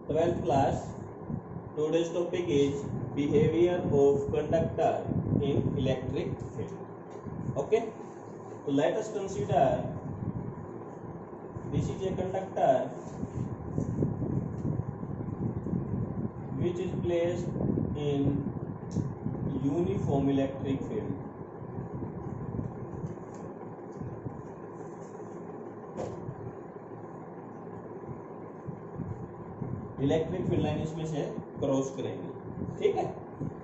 12th class. Today's topic is behavior of conductor in electric field. Okay, so let us consider this is a conductor which is placed in uniform electric field. Electric field line इसमें से cross करेंगे, ठीक है।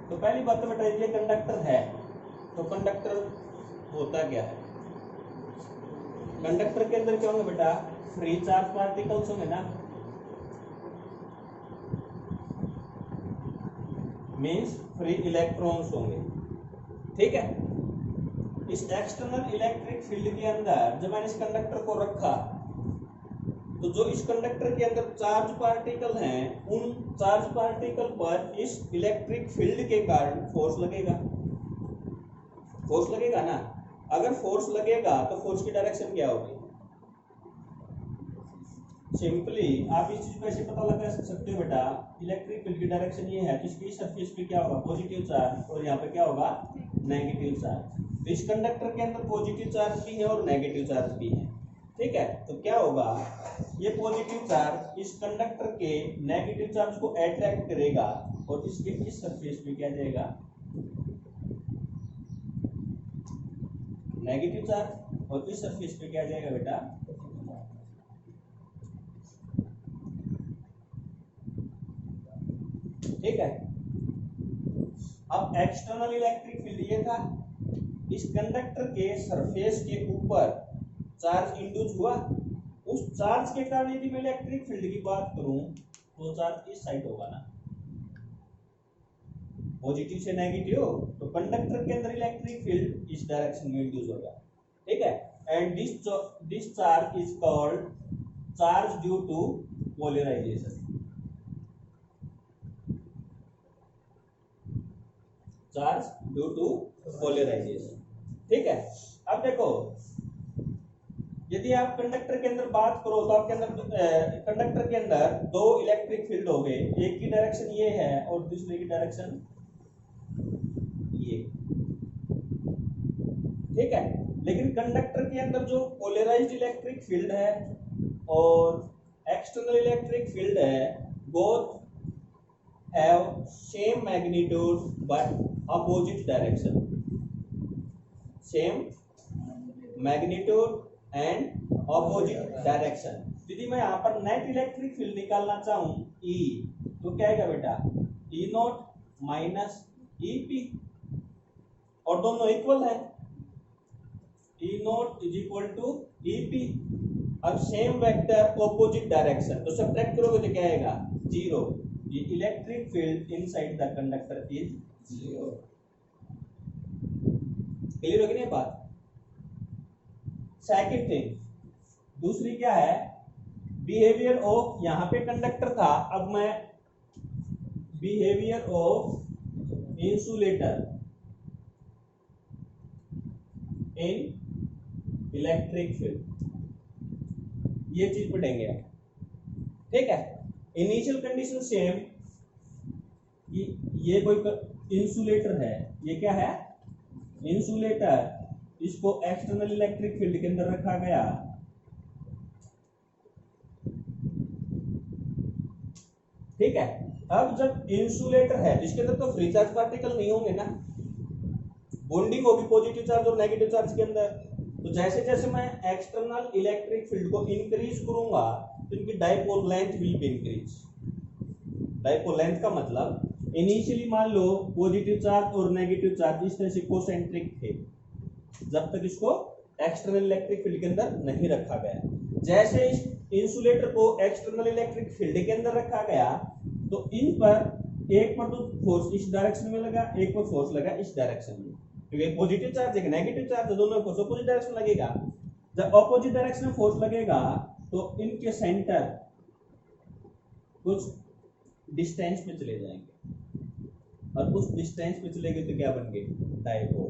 तो पहली बात तो बेटा ये कंडक्टर है, तो कंडक्टर होता क्या है? कंडक्टर के अंदर क्या होंगे बेटा? फ्री चार्ज पार्टिकल्स होंगे ना, मीन्स फ्री इलेक्ट्रॉन्स होंगे, ठीक है। इस एक्सटर्नल इलेक्ट्रिक फील्ड के अंदर जब मैंने इस कंडक्टर को रखा तो जो इस कंडक्टर के अंदर चार्ज पार्टिकल हैं, उन चार्ज पार्टिकल पर इस इलेक्ट्रिक फील्ड के कारण फोर्स लगेगा, फोर्स लगेगा ना। अगर फोर्स लगेगा तो फोर्स की डायरेक्शन क्या होगी? सिंपली आप इस चीज को ऐसे पता लगा सकते हो बेटा, इलेक्ट्रिक फील्ड की डायरेक्शन ये है, इसकी सरफेस पे क्या होगा? पॉजिटिव चार्ज, और यहाँ पे क्या होगा? Negative charge. तो इस कंडक्टर के अंदर पॉजिटिव चार्ज भी है और नेगेटिव चार्ज भी है, ठीक है। तो क्या होगा? ये पॉजिटिव चार्ज इस कंडक्टर के नेगेटिव चार्ज को अट्रैक्ट करेगा और इसके इस सरफेस पे क्या जाएगा? नेगेटिव चार्ज, और इस सरफेस पे क्या जाएगा बेटा? ठीक है। अब एक्सटर्नल इलेक्ट्रिक फील्ड ये था, इस कंडक्टर के सरफेस के ऊपर चार्ज इंड्यूस हुआ, उस चार्ज के कारण यदि मैं इलेक्ट्रिक फील्ड की बात करूं तो चार्ज इस साइड होगा ना, पॉजिटिव से नेगेटिव, तो कंडक्टर के अंदर इलेक्ट्रिक फील्ड इस डायरेक्शन में इंड्यूस होगा, ठीक है। And this charge is called charge due to polarization, charge due to polarization, ठीक है। अब देखो, यदि आप कंडक्टर के अंदर बात करो तो आपके अंदर कंडक्टर के अंदर दो इलेक्ट्रिक फील्ड हो गए, एक की डायरेक्शन ये है और दूसरे की डायरेक्शन ये, ठीक है। लेकिन कंडक्टर के अंदर जो पोलराइज्ड इलेक्ट्रिक फील्ड है और एक्सटर्नल इलेक्ट्रिक फील्ड है, both have same magnitude but opposite direction, same magnitude and opposite direction. यदि मैं यहाँ पर नेट इलेक्ट्रिक फील्ड निकालना चाहूँ E, तो क्या आएगा बेटा? E नॉट माइनस EP, और दोनों इक्वल है, E not is equal to EP। अब सेम वेक्टर अपोजिट डायरेक्शन, तो सब्ट्रैक्ट करोगे तो क्या आएगा? 0। ये electric field inside the conductor is 0। Clear होगी नहीं बात? सेकंड थिंग, दूसरी क्या है? बिहेवियर ऑफ, यहां पे कंडक्टर था, अब मैं behaviour of insulator in electric field, ये चीज पढ़ेंगे आप, ठीक है। इनिशियल कंडीशन सेम, ये कोई इंसुलेटर है, ये क्या है? इंसुलेटर, इसको एक्सटर्नल इलेक्ट्रिक फील्ड के अंदर रखा गया, ठीक है। अब जब इंसुलेटर है, इसके अंदर तो फ्री चार्ज पार्टिकल नहीं होंगे ना, बॉन्डिंग होगी पॉजिटिव चार्ज और नेगेटिव चार्ज के अंदर। तो जैसे जैसे मैं एक्सटर्नल इलेक्ट्रिक फील्ड को इंक्रीज करूंगा तो इनकी dipole length will be increase. Dipole length का मतलब, इनिशियली मान लो पॉजिटिव चार्ज और नेगेटिव चार्ज इस तरह से कोसेंट्रिक थे जब तक इसको एक्सटर्नल इलेक्ट्रिक फील्ड के अंदर नहीं रखा गया। जैसे इस इंसुलेटर को एक्सटर्नल इलेक्ट्रिक फील्ड के अंदर रखा गया तो इन पर एक पर तो फोर्स इस डायरेक्शन में लगा, एक पर फोर्स लगा इस डायरेक्शन में, क्योंकि एक पॉजिटिव चार्ज एक नेगेटिव चार्ज, दोनों में फोर्स अपोजिट डायरेक्शन लगेगा। जब अपोजिट डायरेक्शन में फोर्स लगेगा तो इनके सेंटर कुछ डिस्टेंस पे चले जाएंगे और उस डिस्टेंस पे चले गए तो क्या बन गए? डाइपोल,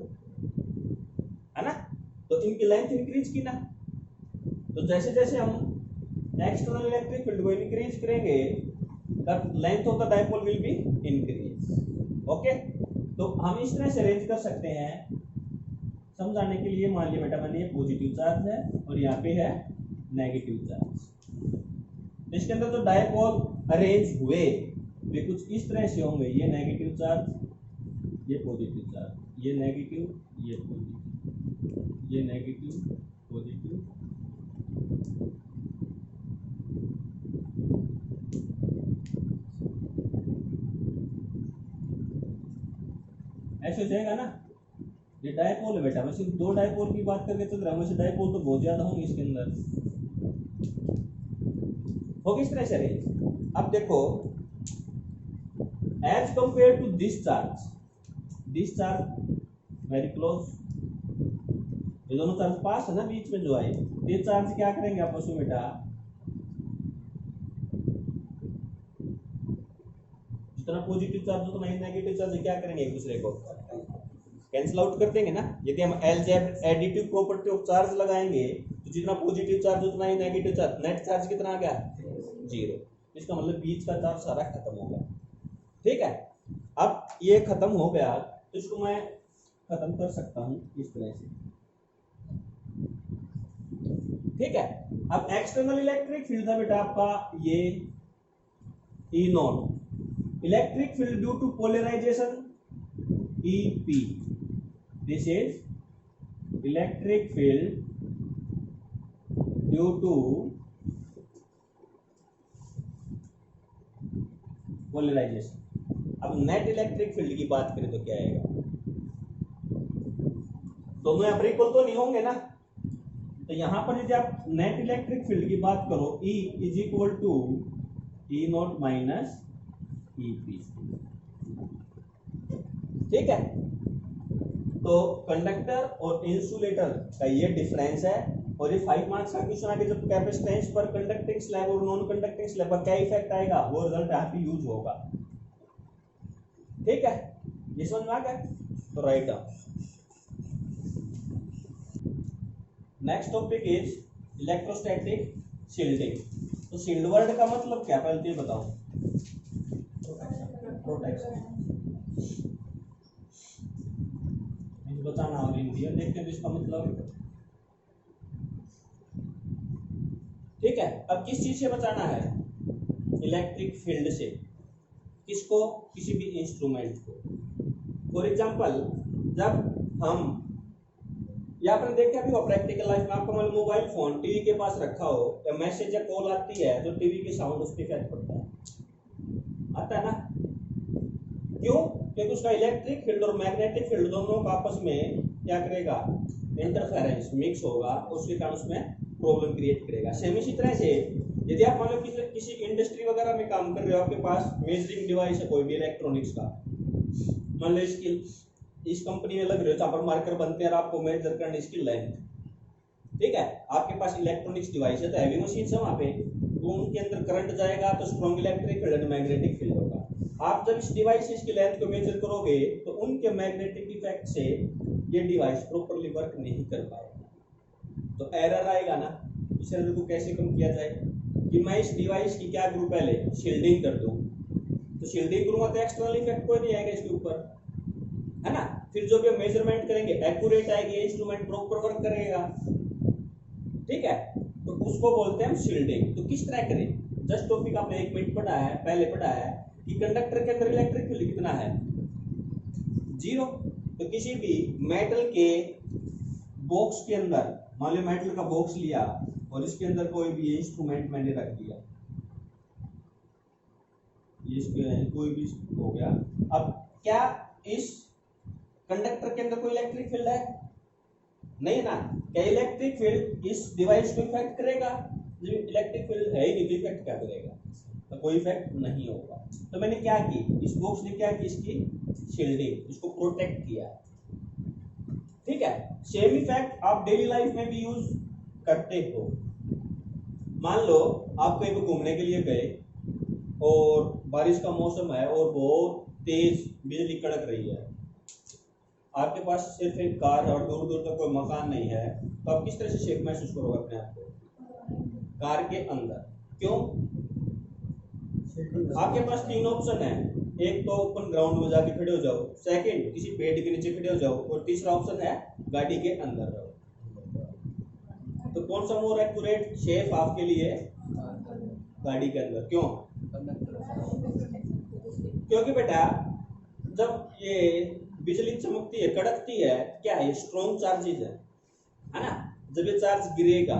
है ना। तो इनकी लेंथ इंक्रीज की ना, तो जैसे जैसे हम एक्सटर्नल इलेक्ट्रिक फील्ड को इंक्रीज करेंगे the length of the dipole will be increase. Okay, तो हम इस तरह से अरेंज कर सकते हैं समझाने के लिए। मान लिया बेटा मैंने ये पॉजिटिव चार्ज है और यहाँ पे है नेगेटिव चार्ज। इसके अंदर जो डायपोल अरेंज हुए वे कुछ इस तरह से होंगे, ये नेगेटिव चार्ज, ये पॉजिटिव चार्ज, ये नेगेटिव, ये पॉजिटिव, ये नेगेटिव, पॉजिटिव, ऐसे हो जाएगा ना। ये डायपोल है बेटा, मैं सिर्फ दो डायपोल की बात करके चल रहा हूँ, वैसे डायपोल तो बहुत ज्यादा होंगे इसके अंदर। हो किस तरह से अरेंज, अब देखो as compare to this charge very close, ये दोनों चार्ज पास है ना बीच में जो है, ये चार्ज क्या करेंगे आपस में बेटा, जितना पॉजिटिव चार्ज उतना ही नेगेटिव चार्ज क्या करेंगे, एक दूसरे को कैंसिल आउट कर देंगे ना। यदि हम algebra additive property of charge लगाएंगे तो जितना पॉजिटिव चार्ज उतना ही नेगेटिव चार्ज, नेट चार्ज कितना आ गया, 0। इसका मतलब बीच का चार्ज सारा खत्म हो गया। ठीक है, अब ये खत्म हो गया तो इसको मैं खत्म कर सकता हूं इस तरह से। ठीक है, अब एक्सटर्नल इलेक्ट्रिक फील्ड था बेटा आपका ये E0, electric field due to polarization EP, this is electric field due to polarization। अब नेट इलेक्ट्रिक फील्ड की बात करें तो क्या आएगा, दोनों यहाँ पर इक्वल तो नहीं होंगे ना, तो यहां पर यदि आप नेट इलेक्ट्रिक फील्ड की बात करो E is equal to E0 minus EP। ठीक है, तो कंडक्टर और इंसुलेटर का ये डिफरेंस है। और ये 5 मार्क्स का क्वेश्चन आके जब कैपेसिटेंस पर कंडक्टिंग स्लैब और नॉन कंडक्टिंग स्लैब पर क्या इफेक्ट आएगा, वो रिजल्ट यहाँ पे यूज होगा। ठीक है, ये समझ में आ गया, तो write down. Next topic is electrostatic shielding. तो शील्ड वर्ड का मतलब क्या, पहले ये बताओ। प्रोटेक्शन, बताना और हिंदी है, देखते हैं इसका मतलब। ठीक है, अब किस चीज से बचाना है, इलेक्ट्रिक फील्ड से, किसको, किसी भी इंस्ट्रूमेंट को। फॉर एग्जांपल जब हम यहाँ पर देखते हैं अभी प्रैक्टिकल लाइफ में, आपका मतलब मोबाइल फोन टीवी के पास रखा हो या मैसेज या कॉल आती है तो टीवी के साउंड उस पर इफेक्ट पड़ता है, आता है ना, क्यों, क्योंकि उसका इलेक्ट्रिक फील्ड और मैग्नेटिक फील्ड दोनों का आपस में क्या करेगा, इंटरफेरेंस मिक्स होगा, उसके कारण उसमें प्रॉब्लम क्रिएट करेगा। सेम इसी तरह से यदि आप मान लो किसी इंडस्ट्री वगैरह में काम कर रहे हो, आपके पास मेजरिंग डिवाइस है कोई भी इलेक्ट्रॉनिक्स का, मान लो इस कंपनी में लग रहे हो जहाँ पर मार्कर बनते हैं और आपको मेजर करना इसकी लेंथ। ठीक है, आपके पास इलेक्ट्रॉनिक्स डिवाइस है तो हैवी मशीन है वहाँ पे, तो उनके अंदर करंट जाएगा तो स्ट्रॉन्ग इलेक्ट्रिक फील्ड और मैग्नेटिक फील्ड होगा। आप जब इस डिवाइस से इसकी लेंथ को मेजर करोगे तो उनके मैग्नेटिक इफेक्ट से ये डिवाइस प्रॉपर्ली वर्क नहीं कर पाएगा, तो एरर आएगा ना। इस एरर को कैसे कम किया जाए, कि मैं इस डिवाइस की क्या करूं, पहले शील्डिंग कर दूं, तो शील्डिंग करूंगा तो एक्सटर्नल इफेक्ट कोई नहीं आएगा इसके ऊपर, है ना। फिर जो भी हम मेजरमेंट करेंगे एक्यूरेट आएगी, इंस्ट्रूमेंट प्रॉपर वर्क करेगा। ठीक है, तो उसको बोलते हैं हम शील्डिंग। तो किस तरह करें, जस्ट टॉपिक आपने 1 मिनट पढ़ा है, पहले पढ़ा है कि कंडक्टर के अंदर इलेक्ट्रिक फील्ड कितना है, 0। तो किसी भी मेटल के बॉक्स के अंदर, मान लो मेटल का बॉक्स लिया और इसके अंदर कोई भी इंस्ट्रूमेंट मैंने रख दिया, ये इसके कोई भी हो गया। अब क्या इस कंडक्टर के अंदर कोई इलेक्ट्रिक फील्ड है, नहीं ना। क्या इलेक्ट्रिक फील्ड इस डिवाइस को इफेक्ट करेगा, जब इलेक्ट्रिक फील्ड है ही नहीं तो इफेक्ट क्या करेगा, तो कोई इफेक्ट नहीं होगा। तो मैंने क्या की, इस बॉक्स ने क्या की, इसकी शील्डिंग, इसको प्रोटेक्ट किया। ठीक है, सेम इफेक्ट आप डेली लाइफ में भी यूज करते हो। मान लो आप कहीं पे घूमने के लिए गए और बारिश का मौसम है और बहुत तेज बिजली कड़क रही है, आपके पास सिर्फ एक कार और दूर दूर तक कोई मकान नहीं है, तो आप किस तरह से सेफ महसूस करोगे अपने आप को, कार के अंदर। क्यों, आपके पास तीन ऑप्शन है, एक तो ओपन ग्राउंड में जाके खड़े हो जाओ, सेकंड किसी पेड़ के नीचे खड़े हो जाओ, और तीसरा ऑप्शन है गाड़ी के अंदर रहो। तो कौन सा मोर एक्यूरेट शेप आपके लिए? गाड़ी के अंदर। क्यों? क्योंकि बेटा जब ये बिजली चमकती है, कड़कती है, क्या है? ये स्ट्रॉन्ग चार्जेस है ना? जब ये चार्ज गिरेगा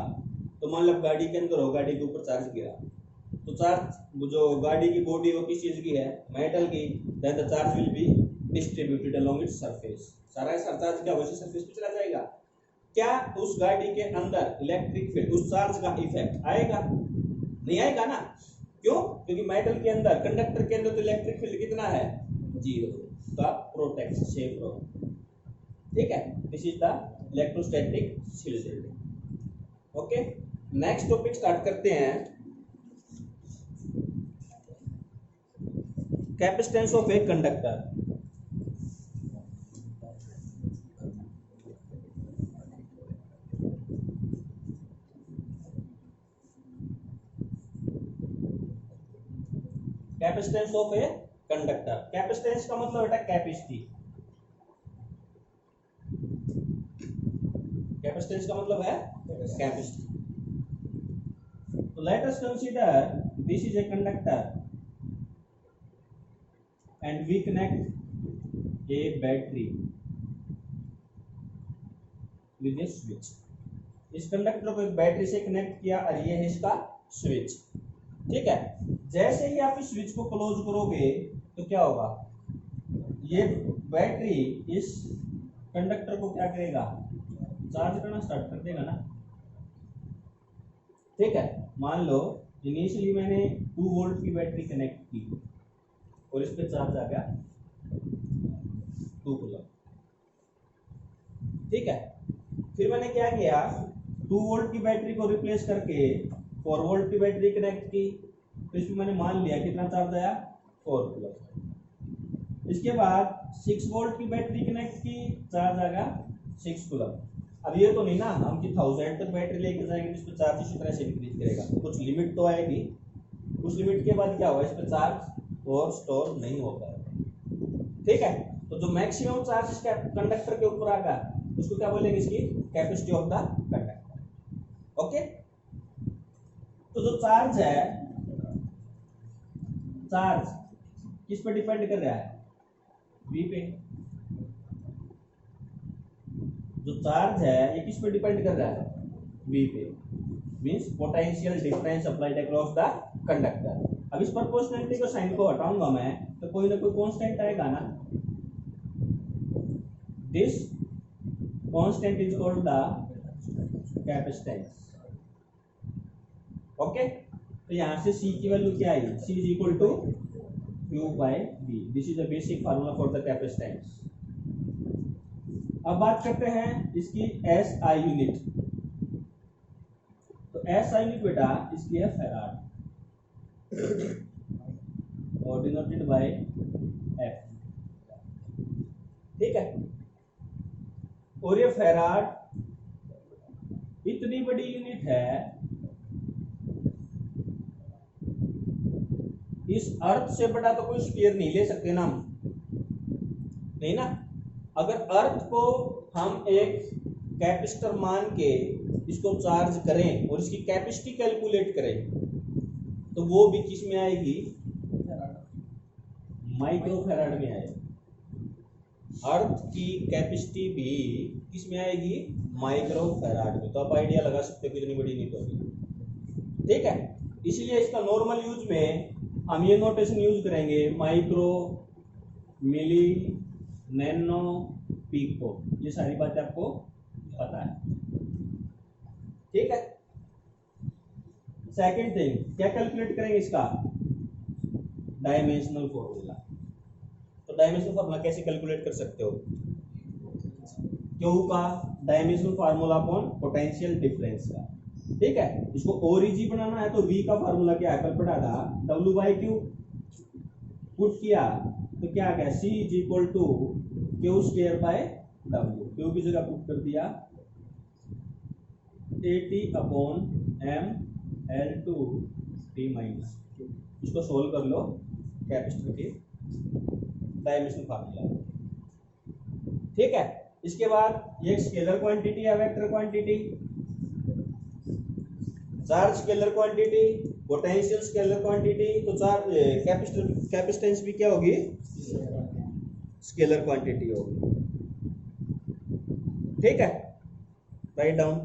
तो मान लो गाड़ी के अंदर हो, गाड़ी के ऊपर चार्ज गिरा, तो चार्ज जो गाड़ी की बॉडी वो किस चीज की है? मेटल की। Then the charge will be distributed along its surface. सारा चार्ज क्या वैसे सरफेस पे चला जाएगा। क्या उस गाड़ी के अंदर इलेक्ट्रिक फील्ड, उस चार्ज का इफेक्ट आएगा? नहीं आएगा ना। क्यों? क्योंकि मेटल के अंदर, कंडक्टर के अंदर तो इलेक्ट्रिक फील्ड कितना है? 0। तो आप प्रोटेक्ट सेफ रहो। ठीक है, this is the electrostatic shield. Okay, next topic start करते हैं। Capacitance of a conductor. Capacitance of a conductor. Capacitance का मतलब बेटा कैपेसिटी। कैपेसिटेंस का मतलब है कैपेसिटी। तो let us consider this is a conductor and we connect a battery with a switch। इस कंडक्टर को एक बैटरी से कनेक्ट किया और ये है इसका स्विच। ठीक है, जैसे ही आप इस स्विच को क्लोज करोगे तो क्या होगा? ये बैटरी इस कंडक्टर को क्या करेगा? चार्ज करना स्टार्ट कर देगा ना। ठीक है, मान लो इनिशियली मैंने 2 वोल्ट की बैटरी कनेक्ट की और इस पे चार्ज आ गया 2 कूलम। ठीक है, फिर मैंने क्या किया? 2 वोल्ट की बैटरी को रिप्लेस करके 4 वोल्ट की बैटरी कनेक्ट की, तो इसमें मैंने मान लिया कितना चार्ज आया? 4 कूलम। इसके बाद 6 वोल्ट की बैटरी कनेक्ट की, चार्ज आ गया 6 कूलम। अब ये तो नहीं ना हम कि 1000 तक बैटरी लेके जाएंगे जिस पे चार्ज इसी तरह से इंक्रीज करेगा, कुछ लिमिट तो आएगी। उस लिमिट के बाद क्या होगा? इस पे चार्ज और स्टोर नहीं हो पाएगा। ठीक है, तो जो मैक्सिमम चार्ज इसके कंडक्टर के ऊपर आएगा उसको क्या बोलेंगे? इसकी capacity of the conductor. Okay, तो जो चार्ज है, चार्ज किस पे डिपेंड कर रहा है? V पे। जो चार्ज है ये किस पे डिपेंड कर रहा है? V पे। Means potential difference applied across the conductor. अब इस प्रोपोर्शनलिटी को साइन को हटाऊंगा मैं, तो कोई ना कोई कांस्टेंट आएगा ना। This constant is called the capacitance. Okay, तो यहां से C की वैल्यू क्या आई? C is equal to Q/V। This is the basic formula for the capacitance. अब बात करते हैं इसकी SI यूनिट। तो SI यूनिट बेटा इसकी है फैराड और डिनोटेड बाय F। ठीक है, और ये फैराड इतनी बड़ी यूनिट है, इस अर्थ से बड़ा तो कोई स्फीयर नहीं ले सकते ना हम, नहीं ना। अगर अर्थ को हम एक कैपेसिटर मान के इसको चार्ज करें और इसकी कैपेसिटी कैलकुलेट करें तो वो भी किस में आएगी? माइक्रो फैराड में आएगी। अर्थ की कैपेसिटी भी किस में आएगी? माइक्रो फैराड में। तो आप आइडिया लगा सकते हो कितनी बड़ी यूनिट होगी। ठीक है, इसलिए इसका नॉर्मल यूज में हम ये नोटेशन यूज करेंगे, माइक्रो, मिली, नैनो, पिको। ये सारी बातें आपको पता है। ठीक है, सेकंड थिंग क्या कैलकुलेट करेंगे? इसका डायमेंशनल फॉर्मूला। तो डायमेंशनल फॉर्मूला कैसे कैलकुलेट कर सकते हो? क्यू का dimensional formula upon potential difference का। ठीक है, इसको ओरिजी बनाना है तो V का फार्मूला क्या है? कल पढ़ा था, W/Q। पुट किया तो क्या आ गया? C is equal to Q²/W। Q की जगह पुट कर दिया AT/m L/T - Q। इसको सोल्व कर लो, कैपेसिटर की डायमेंशन फार्मूला। ठीक है, इसके बाद ये स्केलर क्वांटिटी है, vector quantity, charge scalar quantity, potential scalar quantity. तो चार्ज कैपेसिटेंस भी क्या होगी, स्केलर क्वांटिटी होगी। ठीक है, write down.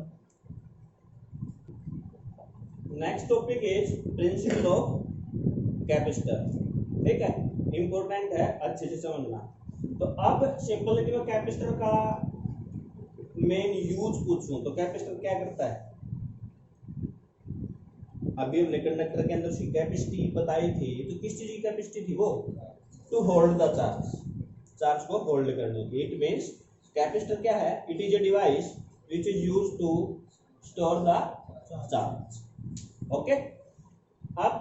Next topic is principle of capacitor. ठीक है, इंपॉर्टेंट है, अच्छे से समझना। तो अब सिंपलिटी में कैपेसिटर का मेन यूज पूछूं तो कैपेसिटर क्या करता है। अभी हमने कंडक्टर के अंदर उसकी कैपेसिटी बताई थी, तो किस चीज की कैपेसिटी थी वो, to hold the charge, charge को होल्ड करने की। इट मींस कैपेसिटर क्या है, it is a device which is used to store the charge. Okay, अब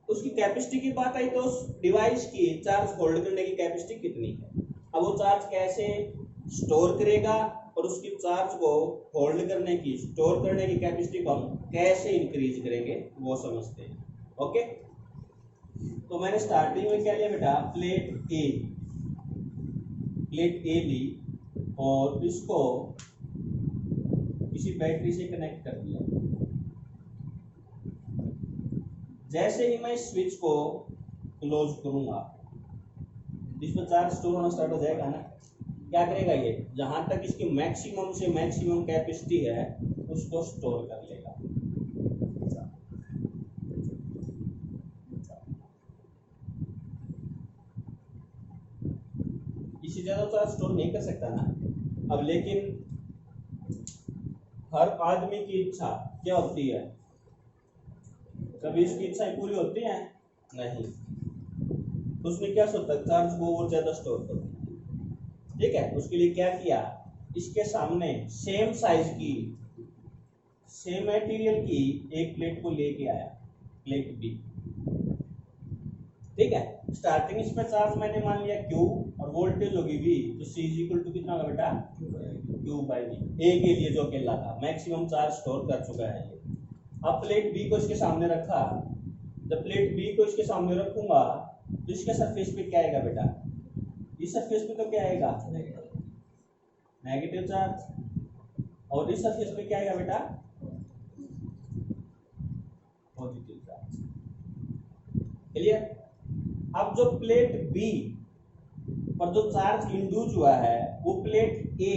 उसकी कैपेसिटी की बात आई तो उस डिवाइस की चार्ज होल्ड करने की कैपेसिटी कितनी है। अब वो चार्ज कैसे स्टोर करेगा और उसकी चार्ज को होल्ड करने की, स्टोर करने की कैपेसिटी को हम कैसे इंक्रीज करेंगे वो समझते हैं। ओके, तो मैंने स्टार्टिंग में क्या लिया बेटा, प्लेट ए ली और इसको किसी बैटरी से कनेक्ट कर दिया। जैसे ही मैं स्विच को क्लोज करूंगा, इसमें चार्ज स्टोर होना स्टार्ट हो जाएगा ना। क्या करेगा ये, जहां तक इसकी मैक्सिमम से मैक्सिमम कैपेसिटी है उसको स्टोर कर लेगा। इससे ज्यादा चार्ज स्टोर नहीं कर सकता ना। अब लेकिन हर आदमी की इच्छा क्या होती है, कभी इसकी इच्छाएं पूरी होती हैं नहीं, तो उसने क्या सोचा, चार्ज को और ज्यादा स्टोर करो। ठीक है, उसके लिए क्या किया, इसके सामने सेम साइज की, सेम मटेरियल की एक प्लेट को लेके आया, प्लेट बी। ठीक है, स्टार्टिंग इसमें चार्ज मैंने मान लिया Q और वोल्टेज होगी V, तो C इज इक्वल टू कितना होगा बेटा, Q बाई V। ए के लिए जो अकेला था, मैक्सिमम चार्ज स्टोर कर चुका है ये। अब प्लेट बी को इसके सामने रखा, जब प्लेट बी को इसके सामने रखूंगा तो इसके सरफेस पे क्या आएगा बेटा, इस सरफेस पे तो क्या आएगा, नेगेटिव चार्ज, और इस सरफेस पे क्या आएगा बेटा, पॉजिटिव चार्ज। क्लियर। अब जो प्लेट बी पर जो चार्ज इंड्यूस हुआ है वो प्लेट ए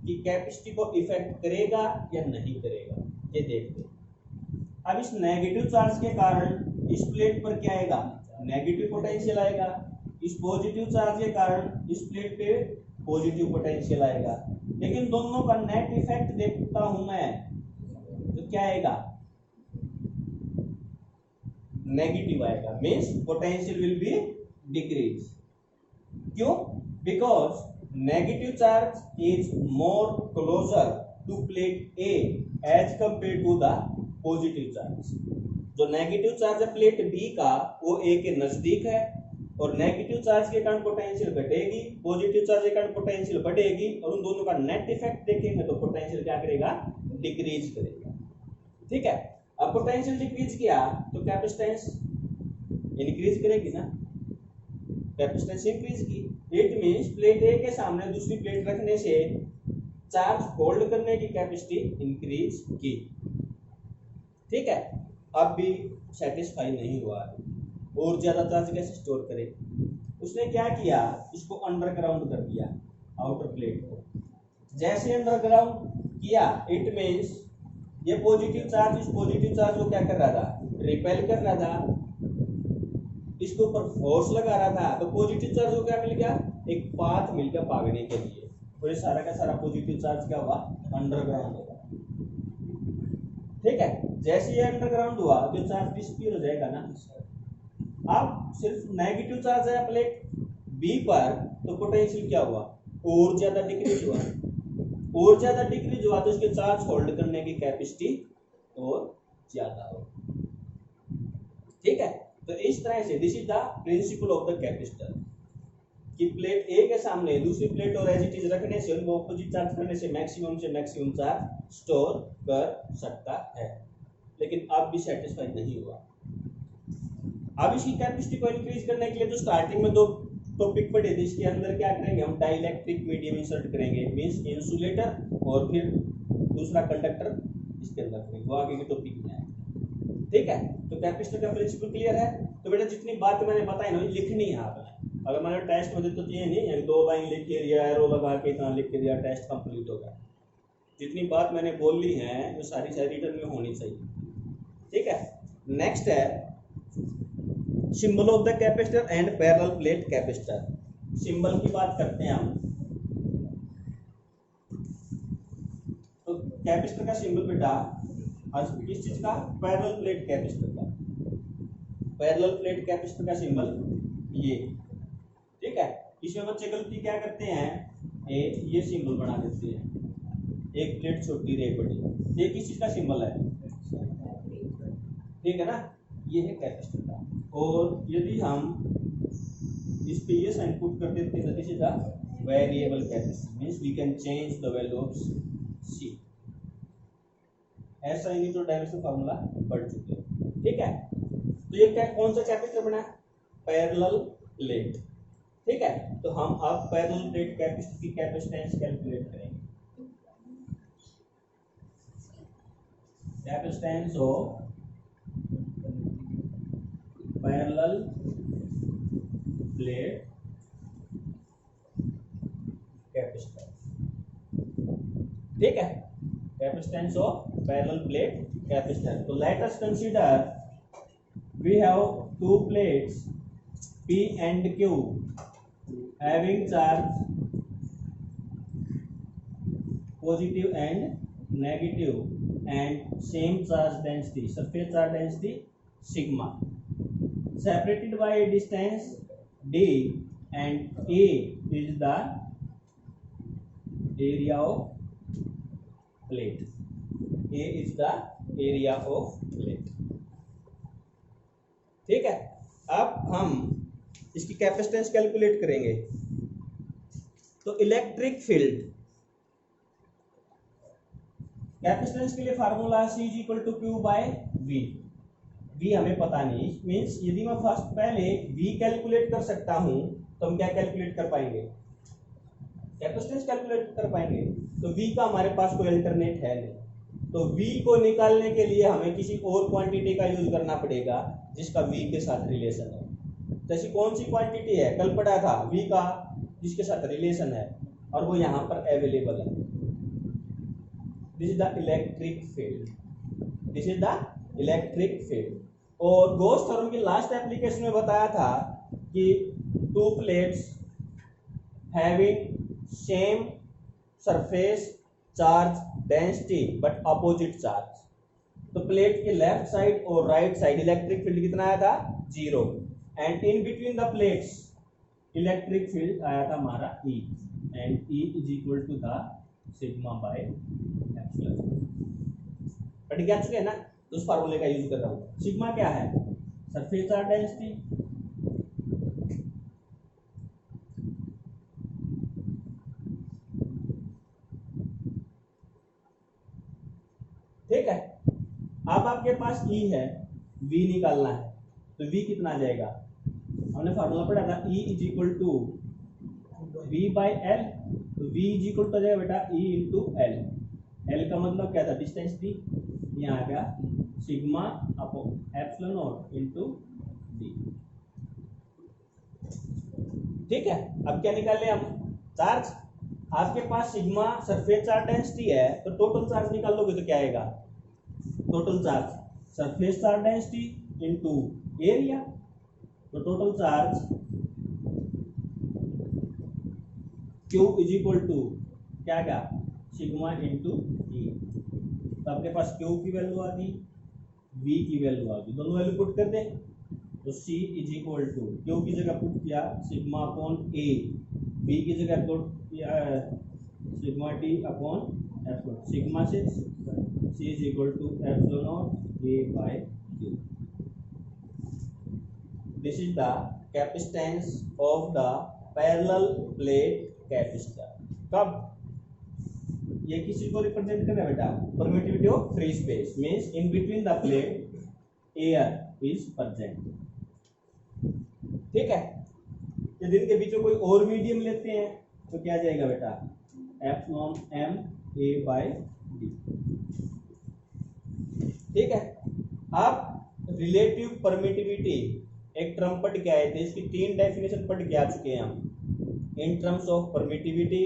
की कैपेसिटी को इफेक्ट करेगा या नहीं करेगा, ये देखते हैं। अब इस नेगेटिव चार्ज के कारण इस प्लेट पर क्या आएगा, नेगेटिव पोटेंशियल आएगा। इस पॉजिटिव चार्ज के कारण इस प्लेट पे पॉजिटिव पोटेंशियल आएगा। लेकिन दोनों का नेट इफेक्ट देखता हूं मैं, तो क्या आएगा, नेगेटिव आएगा। Means potential will be decrease. क्यों, because negative charge is more closer to plate A as compare to the positive charge. जो नेगेटिव चार्ज है प्लेट बी का वो ए के नजदीक है, और नेगेटिव चार्ज के कारण पोटेंशियल घटेगी, पॉजिटिव चार्ज के कारण पोटेंशियल बढ़ेगी, और उन दोनों का नेट इफेक्ट देखेंगे तो पोटेंशियल क्या करेगा, डिक्रीज करेगा। ठीक है, अब पोटेंशियल डिक्रीज किया तो कैपेसिटेंस इंक्रीज करेगी ना, कैपेसिटेंस इंक्रीज की। इट मींस प्लेट ए के सामने दूसरी प्लेट रखने से चार्ज होल्ड करने की कैपेसिटी इंक्रीज की। ठीक है, अब भी सेटिस्फाई नहीं हुआ, और ज्यादा चार्ज कैसे स्टोर करे। उसने क्या किया, इसको अंडरग्राउंड कर दिया, आउटर प्लेट को। जैसे अंडरग्राउंड किया, इट मींस ये पॉजिटिव चार्ज इस पॉजिटिव चार्ज को क्या कर रहा था, रिपेल कर रहा था, इसके ऊपर फोर्स लगा रहा था। तो पॉजिटिव चार्ज को क्या मिल गया, एक पाथ मिल गया भागने के लिए, और ये सारा का सारा पॉजिटिव चार्ज क्या हुआ, अंडरग्राउंड होगा। ठीक है, जैसे ये अंडरग्राउंड हुआ तो चार्ज डिस्पियर हो जाएगा ना। अब सिर्फ नेगेटिव चार्ज है प्लेट बी पर, तो पोटेंशियल क्या हुआ, और ज्यादा डिक्रीज हुआ, और ज्यादा डिक्रीज हुआ तो इसके चार्ज होल्ड करने की कैपेसिटी और ज्यादा हो। ठीक है, तो इस तरह से this is the principle of the capacitor, कि प्लेट ए के सामने दूसरी प्लेट और एज इट इज रखने से, उनको ऑपोजिट चार्ज करने से मैक्सिमम चार्ज स्टोर कर सकता है। लेकिन अब भी सेटिस्फाई नहीं हुआ। अब इसकी कैपेसिटी को इंक्रीज करने के लिए तो स्टार्टिंग में दो टॉपिक पढ़े थे, इसके अंदर क्या करेंगे हम, डाइलेक्ट्रिक मीडियम इंसर्ट करेंगे, मींस इंसुलेटर, और फिर दूसरा कंडक्टर इसके अंदर करेंगे, वो आगे के टॉपिक में आएगा। ठीक है, तो कैपेसिटर का प्रिंसिपल क्लियर है। तो बेटा जितनी बात मैंने बताई ना लिखनी है आपने, अगर मैंने टेस्ट में तो ये नहीं है 2 लाइन लिख के दिया, एरो लगा के इतना लिख के दिया, टेस्ट कंप्लीट हो गया। जितनी बात मैंने बोल ली है वो सारी रिटर्न में होनी चाहिए। ठीक है, नेक्स्ट है symbol of the capacitor and parallel plate capacitor. Symbol की बात करते हैं हम। तो कैपेसिटर का सिंबल बेटा किस चीज का, पैरेलल प्लेट कैपेसिटर का। पैरेलल प्लेट कैपेसिटर का सिंबल ये। ठीक है, इसमें बच्चे गलती क्या करते हैं, ये सिंबल बना देते हैं, एक प्लेट छोटी रे बड़ी, ये किस चीज का सिंबल है, ठीक है ना, ये है कैपेसिटर का। और यदि हम इस पे ये साइन पुट कर देते हैं, this is the variable capacitor, means we can change the value of C. ऐसा ही तो डायरेक्शन फार्मूला पढ़ चुके हैं। ठीक है, तो ये क्या, कौन सा कैपेसिटर बना है, पैरेलल प्लेट। ठीक है, तो हम अब पैरेलल प्लेट कैपेसिटर की कैपेसिटेंस कैलकुलेट करेंगे। Capacitance of parallel plate capacitor. ठीक है, capacitance of parallel plate capacitor. तो let us consider we have two plates P and Q having charge positive and negative and same charge density, surface charge density sigma, separated by a distance d, and A is the area of plate. A is the area of plate. ठीक है, अब हम इसकी capacitance calculate करेंगे। तो electric field capacitance के लिए formula C is equal to Q by V। V हमें पता नहीं, मींस यदि मैं फर्स्ट पहले V कैलकुलेट कर सकता हूं तो हम क्या कैलकुलेट कर पाएंगे, कैपेसिटेंस कैलकुलेट कर पाएंगे। तो V का हमारे पास कोई अल्टरनेट है नहीं, तो V को निकालने के लिए हमें किसी और क्वांटिटी का यूज करना पड़ेगा जिसका V के साथ रिलेशन है। जैसी कौन सी क्वांटिटी है, कल पढ़ा था V का जिसके साथ रिलेशन है, और वो यहाँ पर अवेलेबल है। This is the electric field, this is the electric field. और गॉस थ्योरम की लास्ट एप्लीकेशन में बताया था कि two plates having same surface charge density but opposite charge, तो प्लेट के लेफ्ट साइड और राइट साइड इलेक्ट्रिक फील्ड कितना आया था, 0, and in between the plates electric field आया था हमारा E, and E is equal to the sigma by epsilon. पढ़ के आ चुके हैं ना, तो उस फार्मूले का यूज कर रहा हूँ। सिग्मा क्या है, सरफेस चार्ज डेंसिटी, ठीक है। अब आपके पास E है, V निकालना है, तो V कितना आ जाएगा, हमने फार्मूला पढ़ा था E is equal to V by L, तो V इज इक्वल टू आ जाएगा बेटा E इंटू L। L का मतलब क्या था, डिस्टेंस थी, यहाँ आ गया sigma upon epsilon not into D। ठीक है, अब क्या निकाल ले हम, चार्ज। आपके पास सिग्मा सरफेस चार्ज डेंसिटी है, तो टोटल चार्ज निकाल लोगे तो क्या आएगा, total charge surface charge density into area, तो total charge Q is equal to क्या क्या, सिग्मा इंटू E। तो आपके पास Q की वैल्यू आ गई, V की वैल्यू आ गई, दोनों वैल्यू पुट कर दे, तो C is equal to Q की जगह पुट किया सिग्मा अपॉन A, V की जगह पुट किया sigma T upon epsilon, sigma से C is equal to epsilon of A by Q. This is the capacitance of the parallel plate capacitor. कब ये किसी को रिप्रेजेंट कर रहा है बेटा, permittivity of free space, means in between the plate air is present. ठीक है। यदि इनके बीच में कोई और मीडियम लेते हैं तो क्या आ जाएगा बेटा, epsilon M A by D. ठीक है। अब रिलेटिव परमिटिविटी एक टर्म पढ़ के आए थे, इसकी 3 डेफिनेशन पढ़ के आ चुके हैं हम, इन terms of permittivity,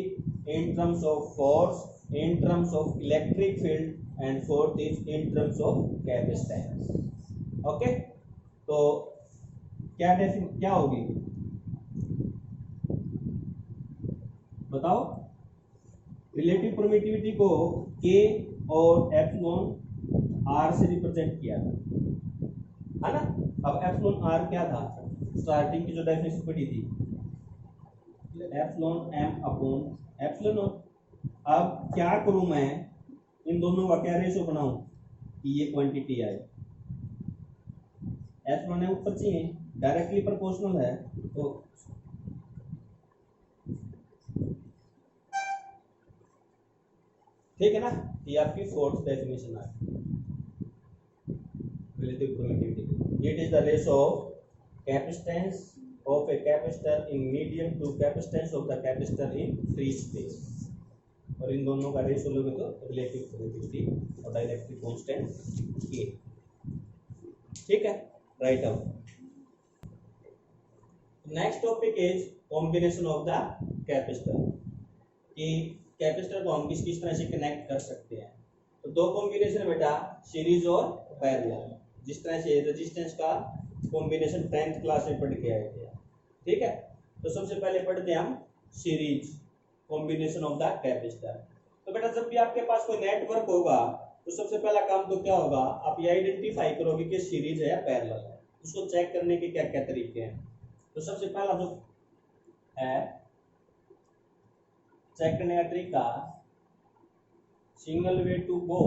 in terms of force, in terms of electric field and fourth is in terms of capacitance. Okay, तो क्या होगी बताओ। रिलेटिव परमिटिविटी को के और एप्सिलॉन आर से रिप्रेजेंट किया था, है ना। अब एप्सिलॉन आर क्या था, स्टार्टिंग की जो डेफिनेशन पढ़ी थी, एप्सिलॉन एम अपॉन एप्सिलॉन। अब क्या करूं मैं, इन दोनों का क्या रेशो बनाऊं कि ये क्वांटिटी आए। एप्सिलॉन एम ऊपर चाहिए, डायरेक्टली प्रोपोर्शनल है, तो ठीक है ना। ये आपकी फोर्थ डेफिनेशन है relative permittivity. It is the ratio of capacitance of a capacitor in medium to capacitance of the capacitor in free space, और इन दोनों का रेशो लोगे तो रिलेटिव परमिटिविटी और डाइलेक्ट्रिक कांस्टेंट के। ठीक है, right out. Next topic is combination of the capacitor, कि कैपेसिटर को हम किस किस तरह से कनेक्ट कर सकते हैं। तो दो कॉम्बिनेशन है बेटा, सीरीज और पैरेलल, जिस तरह से रेजिस्टेंस का कॉम्बिनेशन 10th क्लास में पढ़ के आए थे। ठीक है, तो सबसे पहले पढ़ते हैं हम series combination of the capacitor. तो बेटा जब भी आपके पास कोई नेटवर्क होगा तो सबसे पहला काम तो क्या होगा, आप ये आइडेंटिफाई करोगे कि सीरीज है या पैरेलल है। उसको चेक करने के क्या क्या तरीके हैं। तो सबसे पहला जो है चेक करने का तरीका, single way to go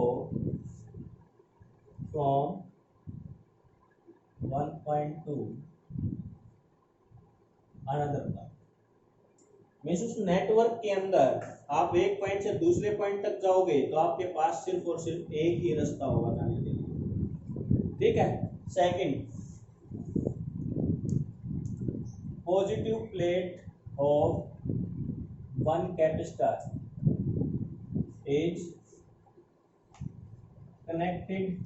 from 1 point to another point. Means उस नेटवर्क के अंदर आप एक पॉइंट से दूसरे पॉइंट तक जाओगे तो आपके पास सिर्फ और सिर्फ एक ही रास्ता होगा जाने के लिए। ठीक है। Second, positive plate of one capacitor is connected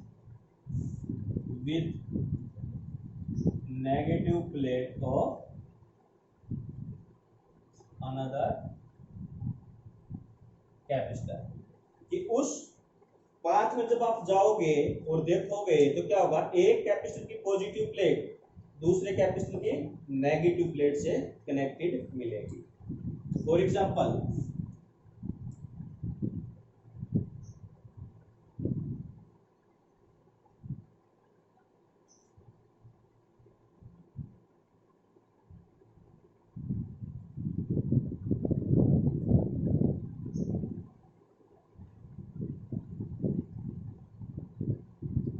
with negative plate of another capacitor। कि उस पाथ में जब आप जाओगे और देखोगे तो क्या होगा, एक कैपेसिटर की पॉजिटिव प्लेट दूसरे कैपेसिटर की नेगेटिव प्लेट से कनेक्टेड मिलेगी। फॉर एग्जाम्पल,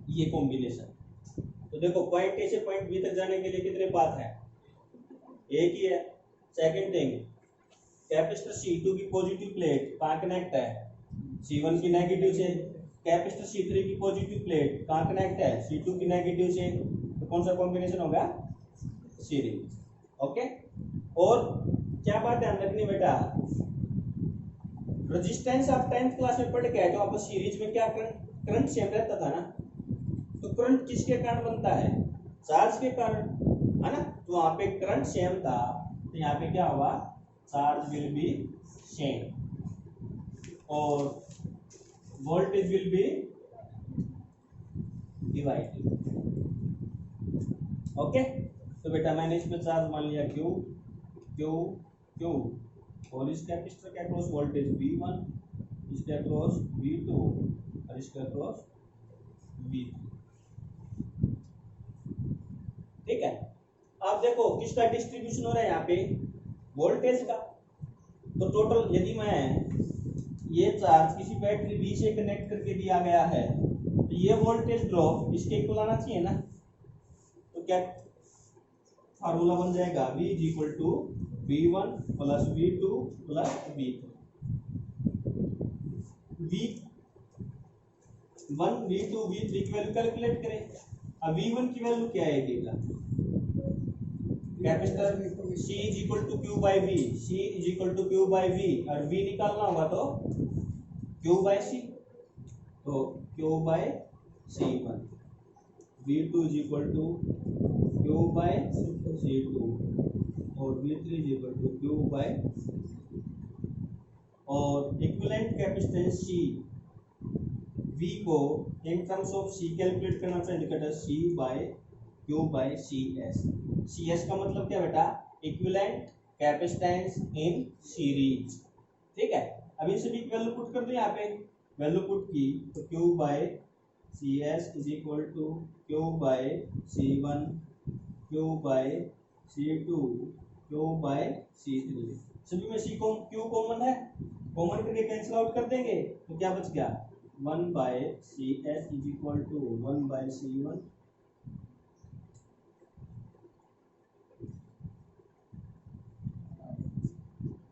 ये कॉम्बिनेशन, तो देखो पॉइंट ए से पॉइंट बी तक जाने के लिए कितने पाथ हैं, एक ही है। सेकंड थिंग, कैपेसिटर C2 की पॉजिटिव प्लेट कहाँ कनेक्ट है, C1 की नेगेटिव से। कैपेसिटर C3 की पॉजिटिव प्लेट कहाँ कनेक्ट है, C2 की नेगेटिव से। तो कौन सा कॉम्बिनेशन होगा, सीरीज। ओके। और क्या बात ध्यान रखनी बेटा, रेजिस्टेंस आप 10th क्लास में पढ़ के आए तो आपको सीरीज में क्या करंट सेम रहता था ना। तो करंट किसके कारण बनता है, चार्ज के कारण, है ना। तो वहां पे करंट सेम था, तो यहाँ पे क्या होगा, चार्ज विल बी सेम और voltage will be divided. Okay. तो बेटा मैंने इस पे चार्ज मान लिया क्यू क्यू क्यू, और इस कैपेसिटर के अक्रॉस वोल्टेज V1, इसके अक्रॉस V2 और इसके अक्रॉस V3। ठीक है। आप देखो किसका डिस्ट्रीब्यूशन हो रहा है यहाँ पे, वोल्टेज का। तो टोटल यदि मैं ये चार्ज किसी बैटरी बी से कनेक्ट करके दिया गया है तो ये वोल्टेज ड्रॉप इसके इक्वल आना चाहिए ना। तो क्या फार्मूला बन जाएगा, V is equal to V1 plus V2 plus V3। V1 V2 V3 की वैल्यू कैलकुलेट करें। अब V1 की वैल्यू क्या आएगी, capacitor C is equal to Q by V, C is equal to Q by V, और V निकालना होगा तो Q बाई C, तो Q by C1, V2 is equal to Q by C2 और V3 is equal to Q by, और equivalent capacitance C V को in terms of C calculate करना तो indicator C by Q by CS। CS का मतलब क्या बेटा, equivalent capacitance in series, ठीक है। अब इन सभी की वैल्यू पुट कर दो, यहाँ पे वैल्यू पुट की तो Q by CS is equal to Q by C1, Q by C2, Q by C3। सभी में Q कॉमन है, कॉमन करके कैंसिल आउट कर देंगे तो क्या बच गया, 1 by CS is equal to 1 by C1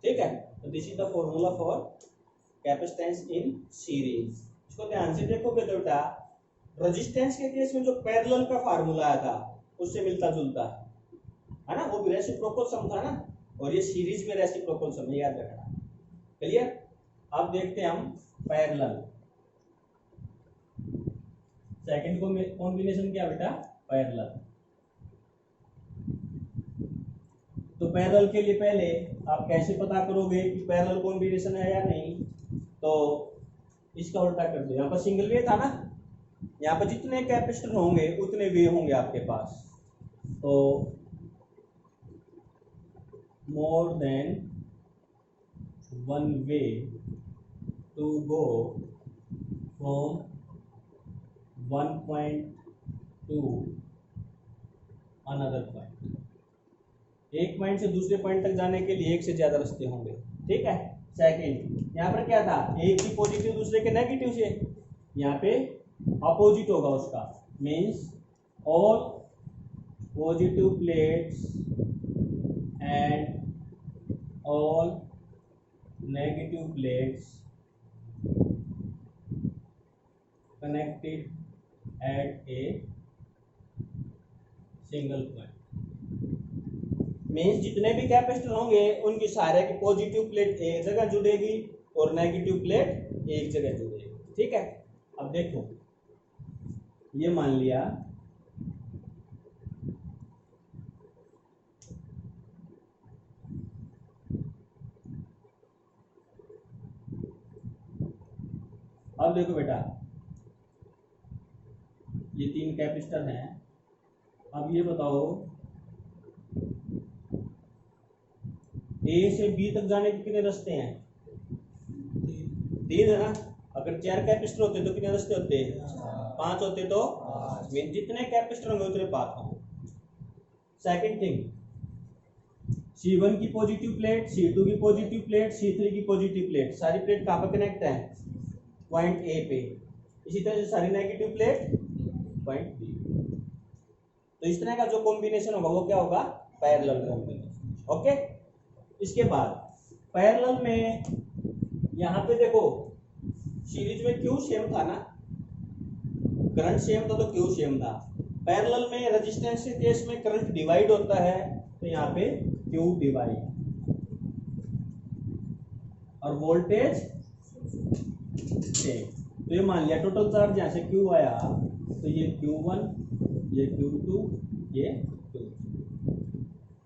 ठीक है। तो this is the formula for capacitance in series. इसको ध्यान से देखोगे तो बेटा रेजिस्टेंस के केस में जो पैरेलल का फार्मूला आया था उससे मिलता जुलता है ना, वो भी रेसिप्रोकल सम था ना, और ये सीरीज में रेसिप्रोकल सम, याद रखना, क्लियर। अब देखते हैं हम पैरेलल, सेकंड कॉम्बिनेशन क्या बेटा, पैरेलल। तो पैरेलल के लिए पहले आप कैसे पता करोगे कि पैरेलल कॉम्बिनेशन है या नहीं, तो इसका उल्टा कर दो, यहाँ पर सिंगल वे था ना, यहाँ पर जितने कैपेसिटर होंगे उतने वे होंगे आपके पास, तो more than one way to go from one point to another point, एक पॉइंट से दूसरे पॉइंट तक जाने के लिए एक से ज्यादा रास्ते होंगे, ठीक है। सेकंड, यहाँ पर क्या था, एक की पॉजिटिव दूसरे के नेगेटिव से, यहाँ पे अपोजिट होगा उसका, means all positive plates and all negative plates connected eight a single point, means जितने भी कैपेसिटर होंगे उनकी सारे की पॉजिटिव प्लेट एक जगह जुड़ेगी और नेगेटिव प्लेट एक जगह जुड़ेगी, ठीक है। अब देखो ये मान लिया अब देखो बेटा ये तीन कैपेसिटर हैं, अब ये बताओ ए से बी तक जाने के कितने रास्ते हैं, तीन है ना। अगर 4 कैपेसिटर होते तो कितने रास्ते होते, 5 होते, तो जितने कैपेसिटर होंगे उतने पाथ होंगे। सेकंड थिंग, C1 की पॉजिटिव प्लेट, C2 की पॉजिटिव प्लेट, C3 की पॉजिटिव प्लेट, सारी प्लेट कहाँ पर कनेक्ट है, पॉइंट ए पे, इसी तरह से सारी नेगेटिव प्लेट पॉइंट बी। तो इस तरह का जो कॉम्बिनेशन होगा वो क्या होगा, पैरेलल कॉम्बिनेशन, ओके। इसके बाद पैरेलल में यहाँ पे देखो सीरीज में क्यू सेम था ना, करंट सेम था तो क्यू सेम था। पैरेलल में रेजिस्टेंस के केस में करंट डिवाइड होता है, तो यहाँ पे क्यू डिवाइड, और वोल्टेज सेम। तो ये मान लिया टोटल चार्ज यहाँ से क्यू आया, तो ये Q1, ये Q2, ये Q3,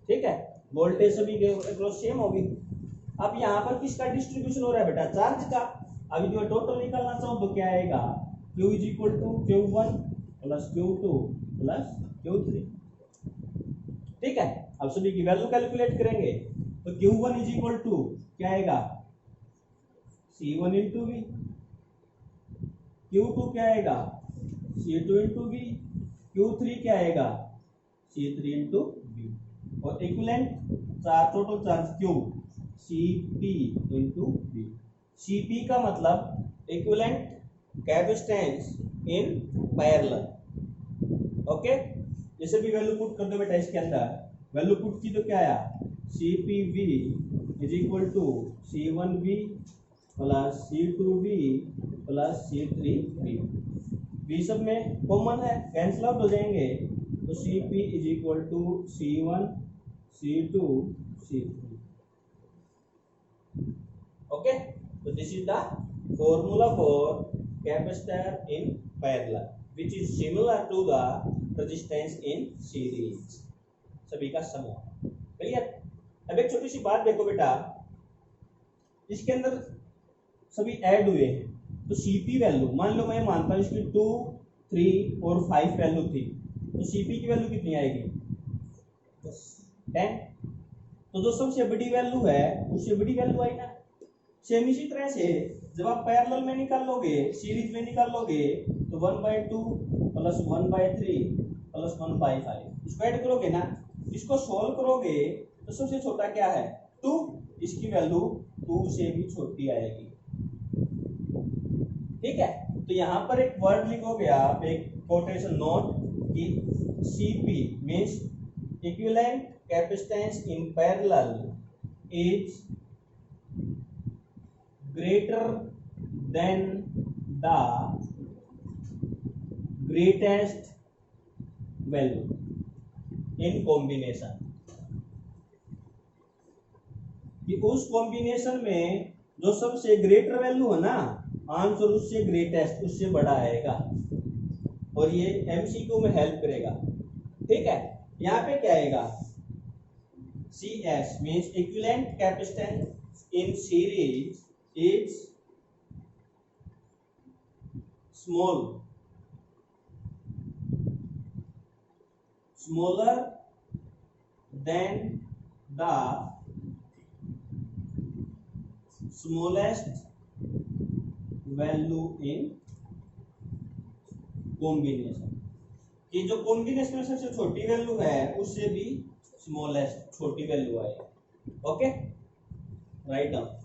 ठीक है। वोल्टेज सभी के अक्रॉस सेम होगी। अब यहाँ पर किसका डिस्ट्रीब्यूशन हो रहा है बेटा, चार्ज का। अभी जो टोटल निकालना चाहो तो क्या आएगा, Q is equal to Q1 plus Q2 plus Q3, ठीक है। अब सभी की वैल्यू कैलकुलेट करेंगे तो Q1 इज इक्वल टू क्या आएगा, C1 इंटू V, Q2 क्या आएगा, C2 इंटू V, Q3 क्या आएगा, C3 इंटू V, और equivalent total charge Q Cp into V। Cp का मतलब equivalent capacitance in parallel, okay. जैसे भी वैल्यू पुट कर दो बेटा इसके अंदर, वैल्यू पुट की तो क्या आया, CpV is equal to C1V plus C2V plus C3V। V सब में कॉमन है, कैंसिल आउट हो जाएंगे, तो Cp is equal to C1 C2 C3. Okay, so this is the formula for capacitor in parallel, which is similar to the resistance in series. सभी का समूह clear. अब एक छोटी सी बात देखो बेटा, इसके अंदर सभी ऐड हुए हैं, तो सीपी वैल्यू मान लो मैं मानता हूँ इसकी 2, 3 और 5 वैल्यू थी, तो सीपी की वैल्यू कितनी आएगी 10। तो जो सबसे बड़ी वैल्यू है उससे बड़ी वैल्यू आई ना। सेम इसी तरह से जब आप पैरेलल में निकाल लोगे, सीरीज में निकाल लोगे, तो 1/2 प्लस 1/3 प्लस 1/5 इसको ऐड करोगे ना, इसको सॉल्व करोगे तो सबसे छोटा क्या है 2, इसकी वैल्यू 2 से भी छोटी आएगी। ठीक है, तो यहाँ पर एक वर्ड लिखोगे आप, एक कोटेशन नोट कि CP means equivalent capacitance in parallel is greater than the greatest value in combination, कि उस कॉम्बिनेशन में जो सबसे ग्रेटर वैल्यू है ना, आंसर उससे ग्रेटेस्ट उससे बड़ा आएगा, और ये एमसीक्यू में हेल्प करेगा। ठीक है, यहाँ पे क्या आएगा CS means equivalent capacitance in series is smaller than the smallest value in combination, कि जो कॉम्बिनेशन में सबसे छोटी वैल्यू है उससे भी स्मॉलेस्ट छोटी वैल्यू आएगी। Okay, write down.